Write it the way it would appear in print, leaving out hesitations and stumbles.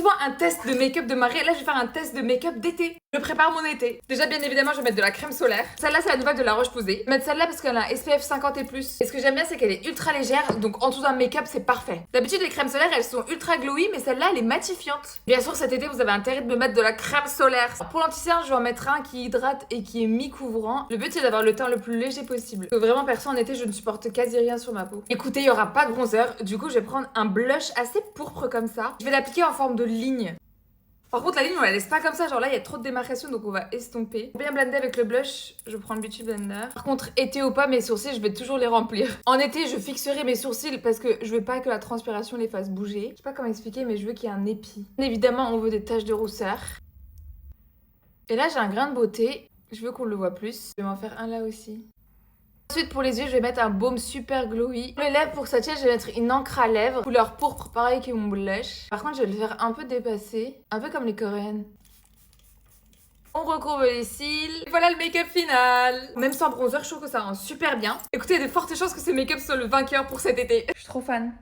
souvent un test de make-up de mariée. Là, je vais faire un test de make-up d'été. Je prépare mon été. Déjà, bien évidemment, je vais mettre de la crème solaire. Celle-là, c'est la nouvelle de La Roche-Posay. Je vais mettre celle-là parce qu'elle a un SPF 50 et plus. Et ce que j'aime bien, c'est qu'elle est ultra légère. Donc, en dessous d'un make-up, c'est parfait. D'habitude, les crèmes solaires, elles sont ultra glowy, mais celle-là, elle est matifiante. Bien sûr, cet été, vous avez intérêt de me mettre de la crème solaire. Pour l'anti-cerne, je vais en mettre un qui hydrate et qui est mi-couvrant. Le but, c'est d'avoir le teint le plus léger possible. Parce que vraiment, perso, en été, je ne supporte quasi rien sur ma peau. Écoutez, il n'y aura pas de bronzer. Du coup, je vais prendre un blush assez pourpre comme ça. Je vais l'appliquer en forme de ligne. Par contre, la ligne, on la laisse pas comme ça. Genre là, il y a trop de démarcation, donc on va estomper. Pour bien blender avec le blush, je prends le Beauty Blender. Par contre, été ou pas, mes sourcils, je vais toujours les remplir. En été, je fixerai mes sourcils parce que je veux pas que la transpiration les fasse bouger. Je sais pas comment expliquer, mais je veux qu'il y ait un épi. Évidemment, on veut des taches de rousseur. Et là, j'ai un grain de beauté. Je veux qu'on le voit plus. Je vais m'en faire un là aussi. Ensuite, pour les yeux, je vais mettre un baume super glowy. Pour les lèvres, pour cette je vais mettre une encre à lèvres. Couleur pourpre, pareil que mon blush. Par contre, je vais le faire un peu dépasser. Un peu comme les coréennes. On recourbe les cils. Et voilà le make-up final. Même sans bronzer, je trouve que ça rend super bien. Écoutez, il y a de fortes chances que ce make-up soit le vainqueur pour cet été. Je suis trop fan.